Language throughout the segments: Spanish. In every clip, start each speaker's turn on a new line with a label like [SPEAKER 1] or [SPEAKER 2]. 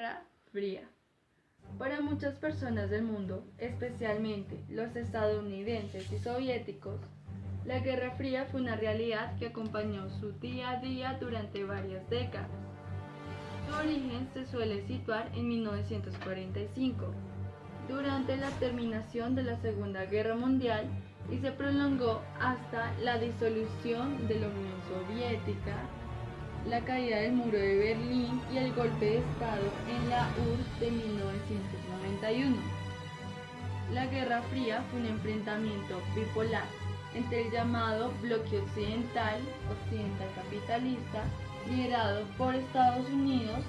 [SPEAKER 1] Guerra Fría. Para muchas personas del mundo, especialmente los estadounidenses y soviéticos, la Guerra Fría fue una realidad que acompañó su día a día durante varias décadas. Su origen se suele situar en 1945, durante la terminación de la Segunda Guerra Mundial, y se prolongó hasta la disolución de la Unión Soviética, la caída del muro de Berlín y el golpe de Estado en la URSS de 1991. La Guerra Fría fue un enfrentamiento bipolar entre el llamado bloque occidental capitalista, liderado por Estados Unidos,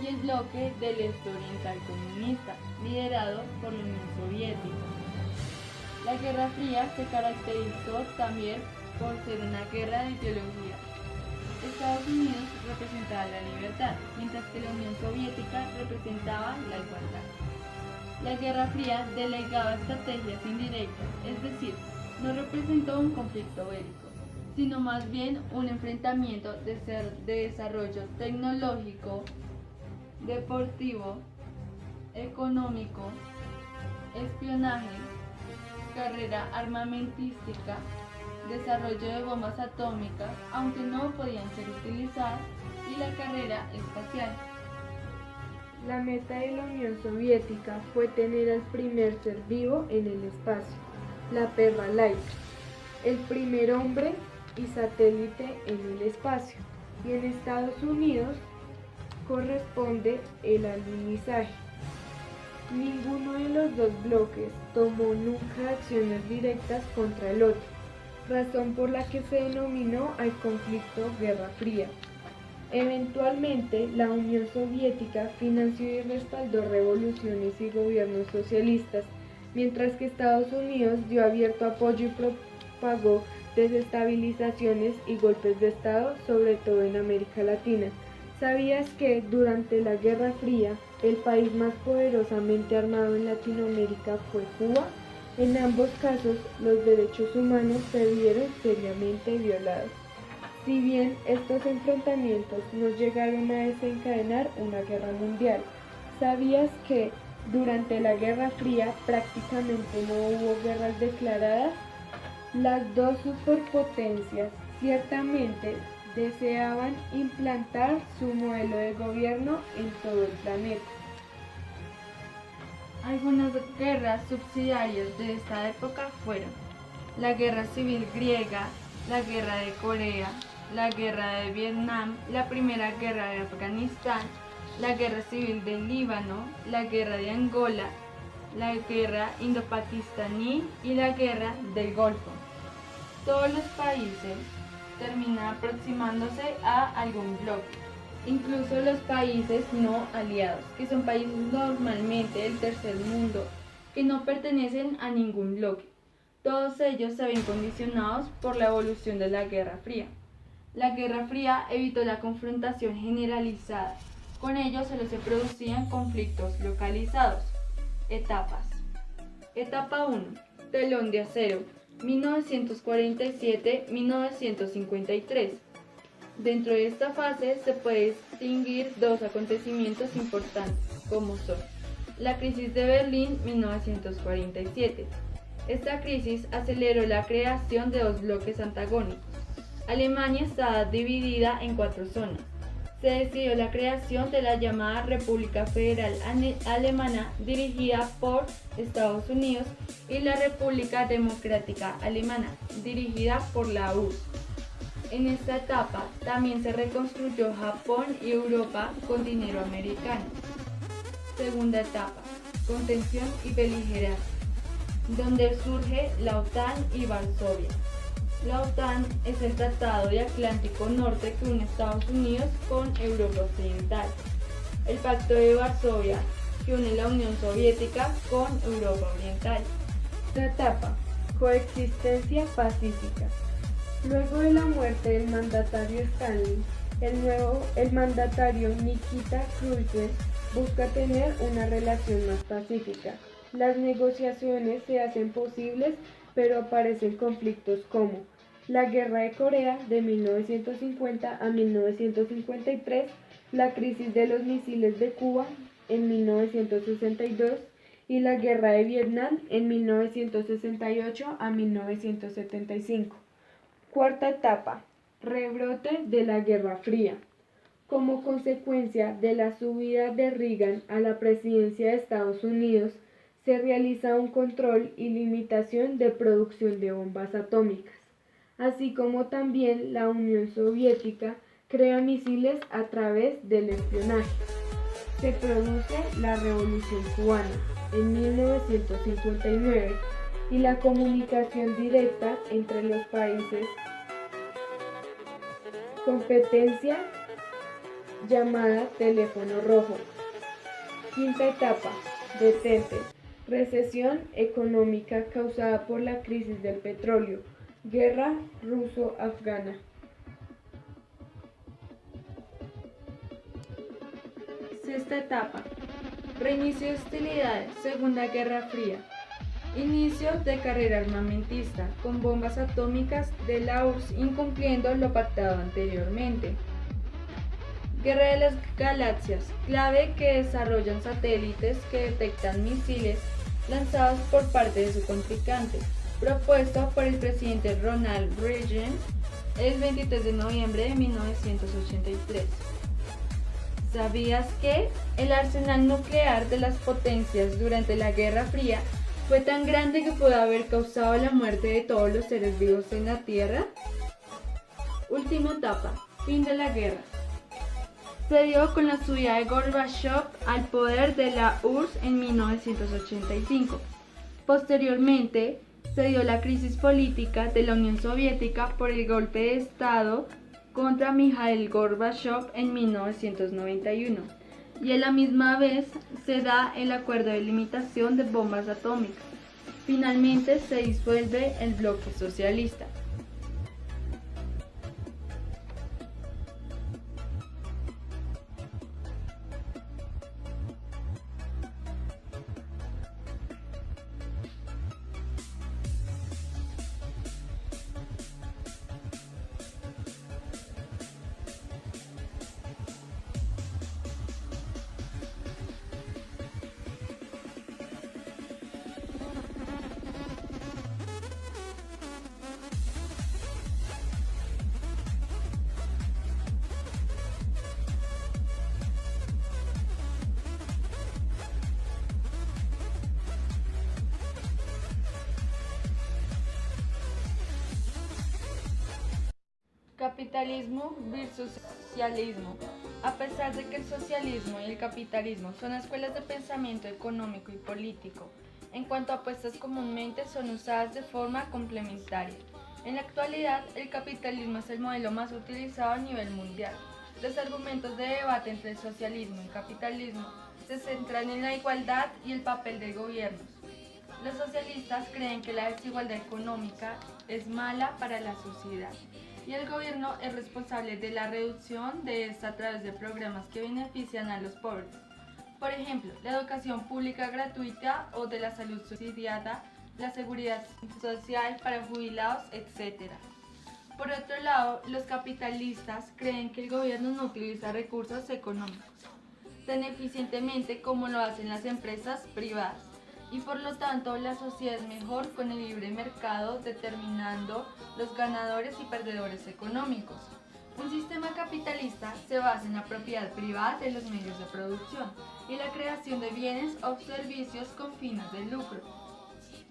[SPEAKER 1] y el bloque del este oriental comunista, liderado por la Unión Soviética. La Guerra Fría se caracterizó también por ser una guerra de ideología. Estados Unidos representaba la libertad, mientras que la Unión Soviética representaba la igualdad. La Guerra Fría delegaba estrategias indirectas, es decir, no representó un conflicto bélico, sino más bien un enfrentamiento de desarrollo tecnológico, deportivo, económico, espionaje, carrera armamentística, desarrollo de bombas atómicas, aunque no podían ser utilizadas, y la carrera espacial.
[SPEAKER 2] La meta de la Unión Soviética fue tener al primer ser vivo en el espacio, la perra Laika, el primer hombre y satélite en el espacio, y en Estados Unidos corresponde el alunizaje. Ninguno de los dos bloques tomó nunca acciones directas contra el otro, razón por la que se denominó al conflicto Guerra Fría. Eventualmente, la Unión Soviética financió y respaldó revoluciones y gobiernos socialistas, mientras que Estados Unidos dio abierto apoyo y propagó desestabilizaciones y golpes de Estado, sobre todo en América Latina. ¿Sabías que durante la Guerra Fría el país más poderosamente armado en Latinoamérica fue Cuba? En ambos casos, los derechos humanos se vieron seriamente violados. Si bien estos enfrentamientos no llegaron a desencadenar una guerra mundial, ¿sabías que durante la Guerra Fría prácticamente no hubo guerras declaradas? Las dos superpotencias ciertamente deseaban implantar su modelo de gobierno en todo el planeta.
[SPEAKER 1] Algunas guerras subsidiarias de esta época fueron la Guerra Civil Griega, la Guerra de Corea, la Guerra de Vietnam, la Primera Guerra de Afganistán, la Guerra Civil del Líbano, la Guerra de Angola, la Guerra Indo-Pakistaní y la Guerra del Golfo. Todos los países terminan aproximándose a algún bloque, incluso los países no aliados, que son países normalmente del tercer mundo, que no pertenecen a ningún bloque. Todos ellos se ven condicionados por la evolución de la Guerra Fría. La Guerra Fría evitó la confrontación generalizada, con ello solo se producían conflictos localizados. Etapas. Etapa 1. Telón de acero, 1947-1953. Dentro de esta fase se puede distinguir dos acontecimientos importantes, como son la crisis de Berlín 1947. Esta crisis aceleró la creación de dos bloques antagónicos. Alemania estaba dividida en 4 zonas. Se decidió la creación de la llamada República Federal Alemana, dirigida por Estados Unidos, y la República Democrática Alemana, dirigida por la URSS. En esta etapa también se reconstruyó Japón y Europa con dinero americano. Segunda etapa, contención y beligerancia, donde surge la OTAN y Varsovia. La OTAN es el Tratado de Atlántico Norte que une Estados Unidos con Europa Occidental. El Pacto de Varsovia, que une la Unión Soviética con Europa Oriental.
[SPEAKER 2] Tercera etapa, coexistencia pacífica. Luego de la muerte del mandatario Stalin, el mandatario Nikita Khrushchev busca tener una relación más pacífica. Las negociaciones se hacen posibles, pero aparecen conflictos como la Guerra de Corea de 1950 a 1953, la crisis de los misiles de Cuba en 1962 y la Guerra de Vietnam en 1968 a 1975. Cuarta etapa, rebrote de la Guerra Fría. Como consecuencia de la subida de Reagan a la presidencia de Estados Unidos, se realiza un control y limitación de producción de bombas atómicas, así como también la Unión Soviética crea misiles a través del espionaje. Se produce la Revolución Cubana en 1959 y la comunicación directa entre los países, competencia llamada teléfono rojo. Quinta etapa, detente, recesión económica causada por la crisis del petróleo, guerra ruso-afgana.
[SPEAKER 1] Sexta etapa, reinicio de hostilidades, Segunda Guerra Fría. Inicio de carrera armamentista, con bombas atómicas de la URSS incumpliendo lo pactado anteriormente. Guerra de las Galaxias, clave que desarrollan satélites que detectan misiles lanzados por parte de su contrincante, propuesto por el presidente Ronald Reagan el 23 de noviembre de 1983. ¿Sabías que el arsenal nuclear de las potencias durante la Guerra Fría fue tan grande que pudo haber causado la muerte de todos los seres vivos en la Tierra? Última etapa, fin de la guerra. Se dio con la subida de Gorbachev al poder de la URSS en 1985. Posteriormente, se dio la crisis política de la Unión Soviética por el golpe de Estado contra Mikhail Gorbachev en 1991. Y a la misma vez se da el acuerdo de limitación de bombas atómicas. Finalmente se disuelve el bloque socialista. Capitalismo versus socialismo. A pesar de que el socialismo y el capitalismo son escuelas de pensamiento económico y político, en cuanto a apuestas comúnmente son usadas de forma complementaria. En la actualidad, el capitalismo es el modelo más utilizado a nivel mundial. Los argumentos de debate entre el socialismo y capitalismo se centran en la igualdad y el papel de gobiernos. Los socialistas creen que la desigualdad económica es mala para la sociedad y el gobierno es responsable de la reducción de esta a través de programas que benefician a los pobres. Por ejemplo, la educación pública gratuita o de la salud subsidiada, la seguridad social para jubilados, etc. Por otro lado, los capitalistas creen que el gobierno no utiliza recursos económicos tan eficientemente como lo hacen las empresas privadas y por lo tanto la sociedad es mejor con el libre mercado determinando los ganadores y perdedores económicos. Un sistema capitalista se basa en la propiedad privada de los medios de producción y la creación de bienes o servicios con fines de lucro.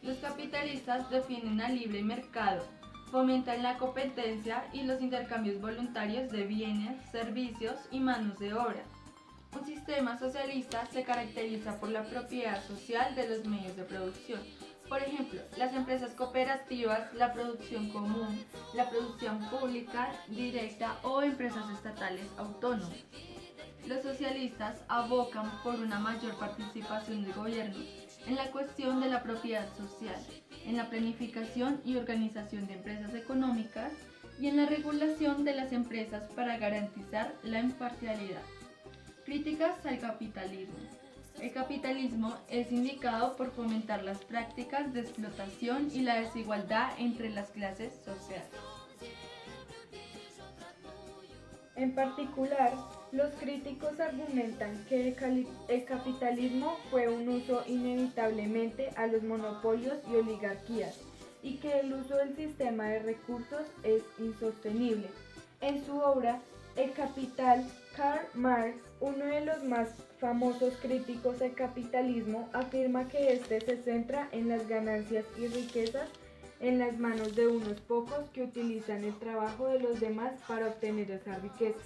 [SPEAKER 1] Los capitalistas defienden al libre mercado, fomentan la competencia y los intercambios voluntarios de bienes, servicios y manos de obra. Un sistema socialista se caracteriza por la propiedad social de los medios de producción. Por ejemplo, las empresas cooperativas, la producción común, la producción pública, directa o empresas estatales autónomas. Los socialistas abocan por una mayor participación del gobierno en la cuestión de la propiedad social, en la planificación y organización de empresas económicas y en la regulación de las empresas para garantizar la imparcialidad. Críticas al capitalismo. El capitalismo es indicado por fomentar las prácticas de explotación y la desigualdad entre las clases sociales.
[SPEAKER 2] En particular, los críticos argumentan que el capitalismo fue un uso inevitablemente a los monopolios y oligarquías y que el uso del sistema de recursos es insostenible. En su obra El Capital, Karl Marx, uno de los más famosos críticos del capitalismo, afirma que éste se centra en las ganancias y riquezas en las manos de unos pocos que utilizan el trabajo de los demás para obtener esa riqueza.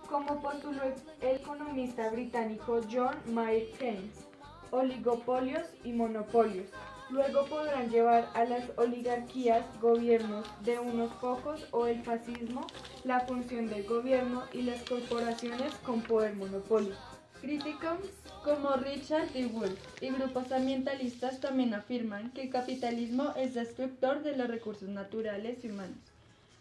[SPEAKER 2] Como postuló el economista británico John Maynard Keynes, oligopolios y monopolios luego podrán llevar a las oligarquías, gobiernos de unos pocos o el fascismo, la función del gobierno y las corporaciones con poder monopolio.
[SPEAKER 1] Críticos como Richard D. Wolff y grupos ambientalistas también afirman que el capitalismo es destructor de los recursos naturales y humanos,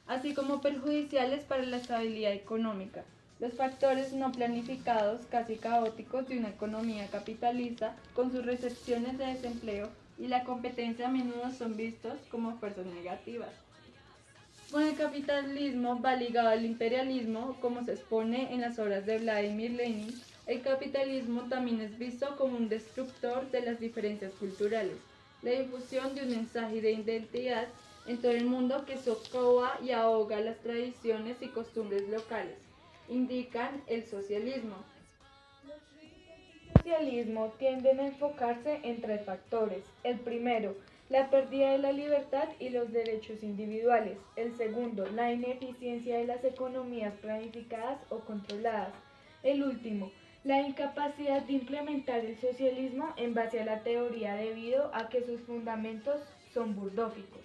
[SPEAKER 1] así como perjudiciales para la estabilidad económica. Los factores no planificados, casi caóticos, de una economía capitalista, con sus recepciones de desempleo y la competencia a menudo son vistos como fuerzas negativas. Con el capitalismo va ligado al imperialismo, como se expone en las obras de Vladimir Lenin. El capitalismo también es visto como un destructor de las diferencias culturales, la difusión de un mensaje de identidad en todo el mundo que socava y ahoga las tradiciones y costumbres locales, indican el socialismo.
[SPEAKER 2] El socialismo tienden a enfocarse en tres factores. El primero, la pérdida de la libertad y los derechos individuales. El segundo, la ineficiencia de las economías planificadas o controladas. El último, la incapacidad de implementar el socialismo en base a la teoría debido a que sus fundamentos son burdóficos.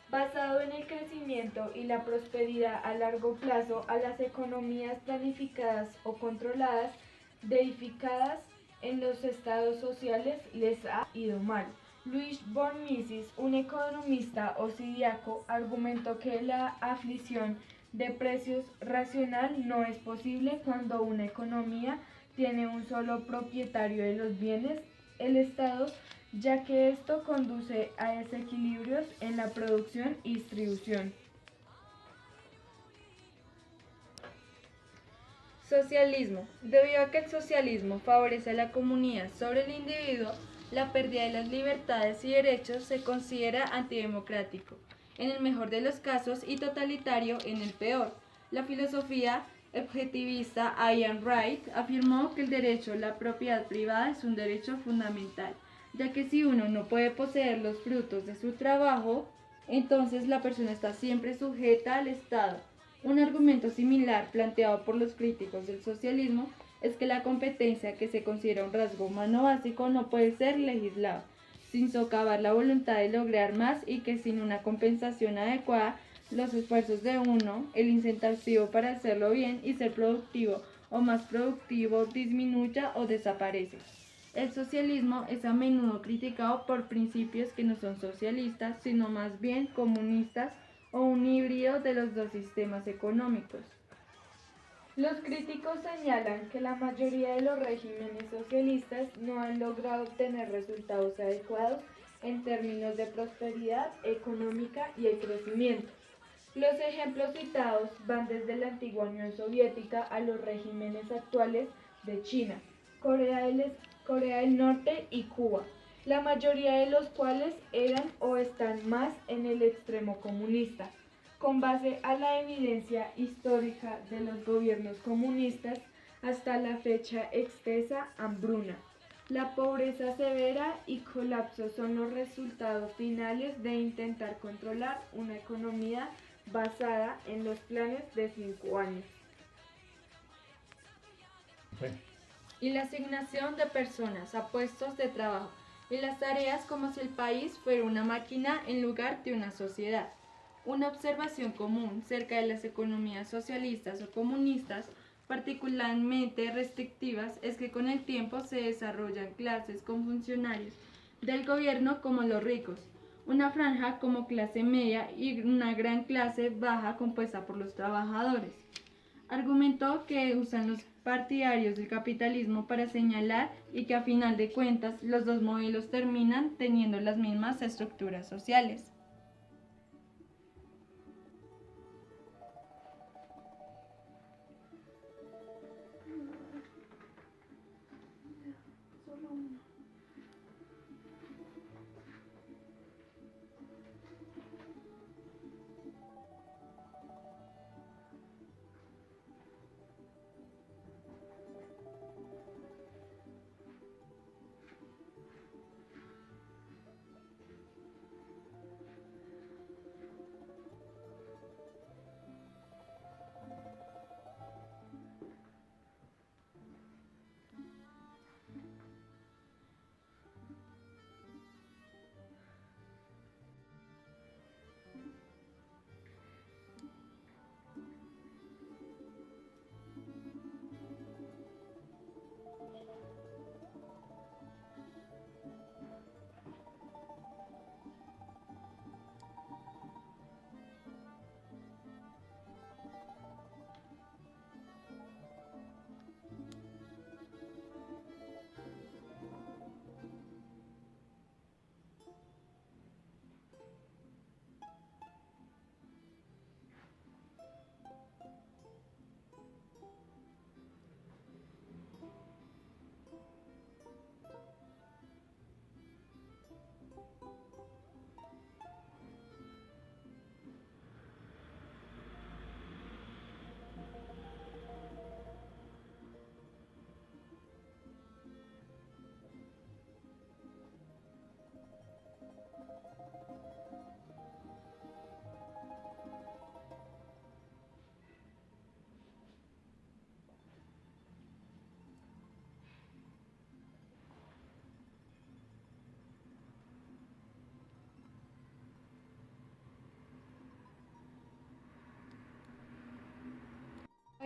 [SPEAKER 2] Basado en el crecimiento y la prosperidad a largo plazo, a las economías planificadas o controladas, deificadas en los estados sociales, les ha ido mal. Luis von Mises, un economista austriaco, argumentó que la aflicción de precios racional no es posible cuando una economía tiene un solo propietario de los bienes, el Estado, ya que esto conduce a desequilibrios en la producción y distribución.
[SPEAKER 1] Socialismo. Debido a que el socialismo favorece a la comunidad sobre el individuo, la pérdida de las libertades y derechos se considera antidemocrático, en el mejor de los casos, y totalitario en el peor. La filosofía objetivista Ayn Rand afirmó que el derecho a la propiedad privada es un derecho fundamental, ya que si uno no puede poseer los frutos de su trabajo, entonces la persona está siempre sujeta al Estado. Un argumento similar planteado por los críticos del socialismo es que la competencia, que se considera un rasgo humano básico, no puede ser legislada, sin socavar la voluntad de lograr más, y que sin una compensación adecuada, los esfuerzos de uno, el incentivo para hacerlo bien y ser productivo o más productivo, disminuya o desaparece. El socialismo es a menudo criticado por principios que no son socialistas, sino más bien comunistas o un híbrido de los dos sistemas económicos.
[SPEAKER 2] Los críticos señalan que la mayoría de los regímenes socialistas no han logrado obtener resultados adecuados en términos de prosperidad económica y el crecimiento. Los ejemplos citados van desde la antigua Unión Soviética a los regímenes actuales de China, Corea del Norte y Cuba, la mayoría de los cuales eran o están más en el extremo comunista. Con base a la evidencia histórica de los gobiernos comunistas, hasta la fecha extensa hambruna, la pobreza severa y colapso son los resultados finales de intentar controlar una economía basada en los planes de 5 años.
[SPEAKER 1] Y la asignación de personas a puestos de trabajo y las tareas como si el país fuera una máquina en lugar de una sociedad. Una observación común cerca de las economías socialistas o comunistas, particularmente restrictivas, es que con el tiempo se desarrollan clases con funcionarios del gobierno como los ricos, una franja como clase media y una gran clase baja compuesta por los trabajadores. Argumentó que usan los partidarios del capitalismo para señalar y que a final de cuentas los dos modelos terminan teniendo las mismas estructuras sociales.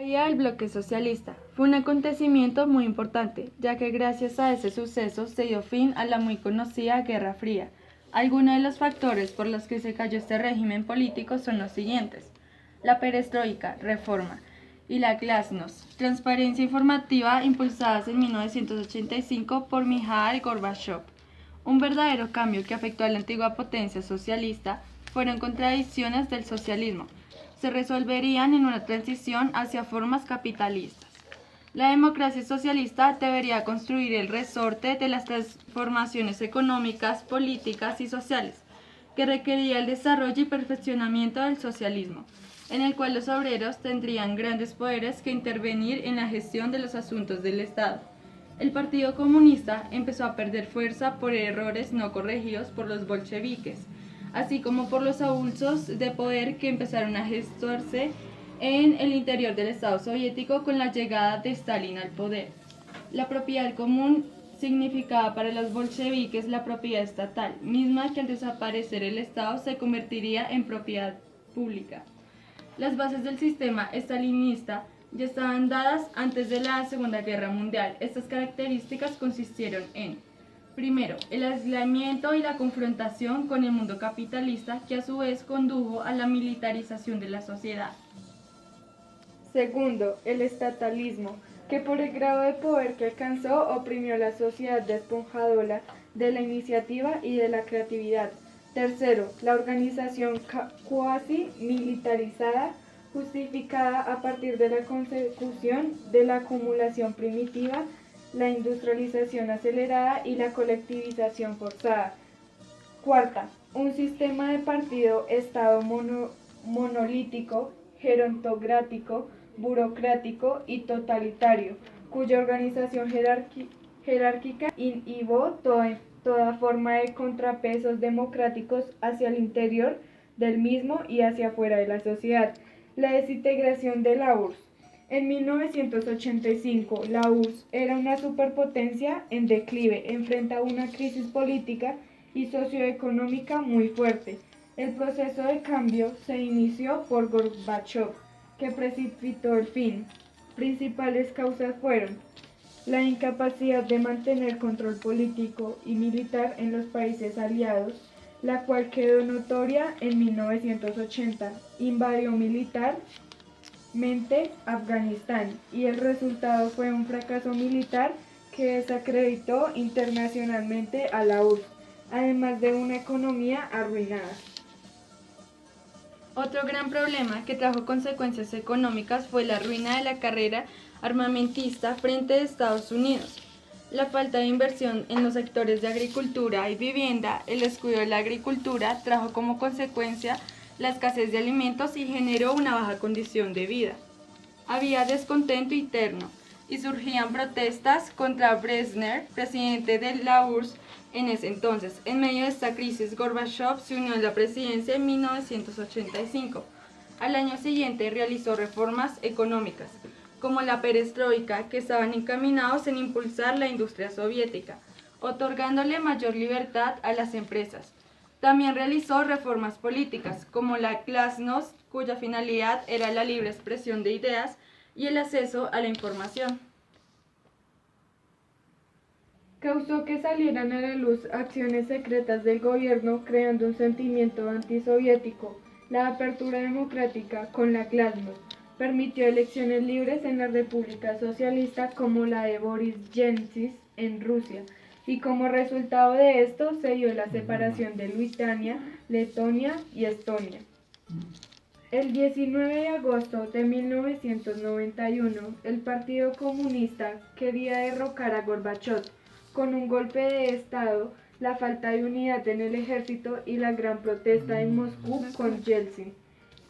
[SPEAKER 1] Caída del bloque socialista fue un acontecimiento muy importante, ya que gracias a ese suceso se dio fin a la muy conocida Guerra Fría. Algunos de los factores por los que se cayó este régimen político son los siguientes: la perestroika, reforma, y la glasnost, transparencia informativa, impulsadas en 1985 por Mikhail Gorbachev. Un verdadero cambio que afectó a la antigua potencia socialista fueron contradicciones del socialismo. Se resolverían en una transición hacia formas capitalistas. La democracia socialista debería construir el resorte de las transformaciones económicas, políticas y sociales que requería el desarrollo y perfeccionamiento del socialismo, en el cual los obreros tendrían grandes poderes que intervenir en la gestión de los asuntos del Estado. El Partido Comunista empezó a perder fuerza por errores no corregidos por los bolcheviques, así como por los abusos de poder que empezaron a gestarse en el interior del Estado soviético con la llegada de Stalin al poder. La propiedad común significaba para los bolcheviques la propiedad estatal, misma que al desaparecer el Estado se convertiría en propiedad pública. Las bases del sistema estalinista ya estaban dadas antes de la Segunda Guerra Mundial. Estas características consistieron en: primero, el aislamiento y la confrontación con el mundo capitalista, que a su vez condujo a la militarización de la sociedad.
[SPEAKER 2] Segundo, el estatalismo, que por el grado de poder que alcanzó oprimió a la sociedad despojándola de la iniciativa y de la creatividad. Tercero, la organización cuasi militarizada, justificada a partir de la consecución de la acumulación primitiva, la industrialización acelerada y la colectivización forzada. Cuarta, un sistema de partido-estado monolítico, gerontocrático, burocrático y totalitario, cuya organización jerárquica inhibó toda forma de contrapesos democráticos hacia el interior del mismo y hacia afuera de la sociedad. La desintegración de la URSS. En 1985, la URSS era una superpotencia en declive, enfrenta a una crisis política y socioeconómica muy fuerte. El proceso de cambio se inició por Gorbachev, que precipitó el fin. Principales causas fueron la incapacidad de mantener control político y militar en los países aliados, la cual quedó notoria en 1980, invadió militarmente Afganistán y el resultado fue un fracaso militar que desacreditó internacionalmente a la URSS, además de una economía arruinada.
[SPEAKER 1] Otro gran problema que trajo consecuencias económicas fue la ruina de la carrera armamentista frente a Estados Unidos. La falta de inversión en los sectores de agricultura y vivienda, el descuido de la agricultura trajo como consecuencia la escasez de alimentos y generó una baja condición de vida. Había descontento interno y surgían protestas contra Brezhnev, presidente de la URSS en ese entonces. En medio de esta crisis, Gorbachev se unió a la presidencia en 1985. Al año siguiente realizó reformas económicas, como la perestroika, que estaban encaminados en impulsar la industria soviética, otorgándole mayor libertad a las empresas. También realizó reformas políticas, como la glasnost, cuya finalidad era la libre expresión de ideas y el acceso a la información.
[SPEAKER 2] Causó que salieran a la luz acciones secretas del gobierno creando un sentimiento antisoviético. La apertura democrática con la glasnost permitió elecciones libres en la República Socialista como la de Boris Yeltsin en Rusia, y como resultado de esto se dio la separación de Lituania, Letonia y Estonia. El 19 de agosto de 1991, el Partido Comunista quería derrocar a Gorbachev con un golpe de Estado, la falta de unidad en el ejército y la gran protesta en Moscú con Yeltsin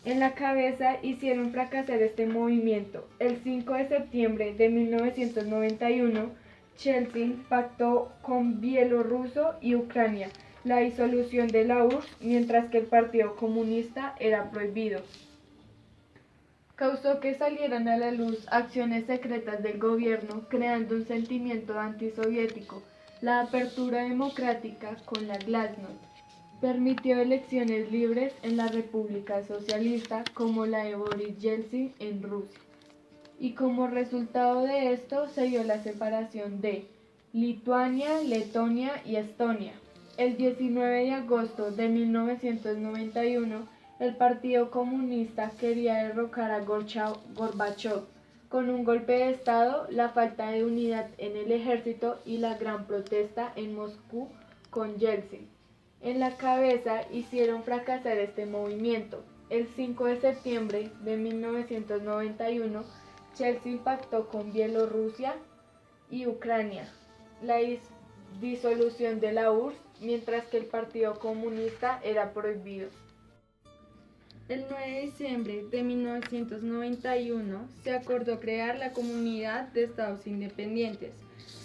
[SPEAKER 2] en la cabeza hicieron fracasar este movimiento. El 5 de septiembre de 1991, Yeltsin pactó con Bielorrusia y Ucrania la disolución de la URSS, mientras que el Partido Comunista era prohibido. Causó que salieran a la luz acciones secretas del gobierno, creando un sentimiento antisoviético. La apertura democrática con la glasnost permitió elecciones libres en la República Socialista como la de Boris Yeltsin en Rusia. y como resultado de esto se dio la separación de Lituania, Letonia y Estonia. El 19 de agosto de 1991, el Partido Comunista quería derrocar a Gorbachov con un golpe de Estado, la falta de unidad en el ejército y la gran protesta en Moscú con Yeltsin en la cabeza hicieron fracasar este movimiento. El 5 de septiembre de 1991, Yeltsin pactó con Bielorrusia y Ucrania la disolución de la URSS, mientras que el Partido Comunista era prohibido.
[SPEAKER 1] El 9 de diciembre de 1991 se acordó crear la Comunidad de Estados Independientes,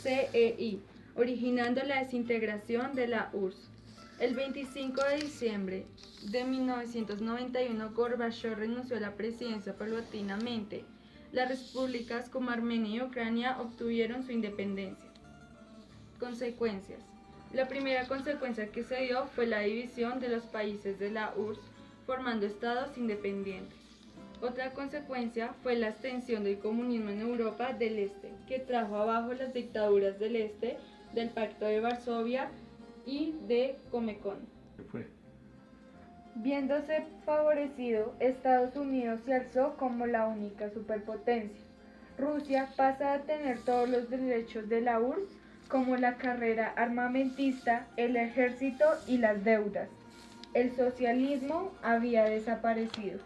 [SPEAKER 1] CEI, originando la desintegración de la URSS. El 25 de diciembre de 1991, Gorbachov renunció a la presidencia paulatinamente. Las repúblicas como Armenia y Ucrania obtuvieron su independencia. Consecuencias. La primera consecuencia que se dio fue la división de los países de la URSS, formando estados independientes. Otra consecuencia fue la extensión del comunismo en Europa del Este, que trajo abajo las dictaduras del Este, del Pacto de Varsovia y de Comecon.
[SPEAKER 2] Viéndose favorecido, Estados Unidos se alzó como la única superpotencia. Rusia pasa a tener todos los derechos de la URSS, como la carrera armamentista, el ejército y las deudas. El socialismo había desaparecido.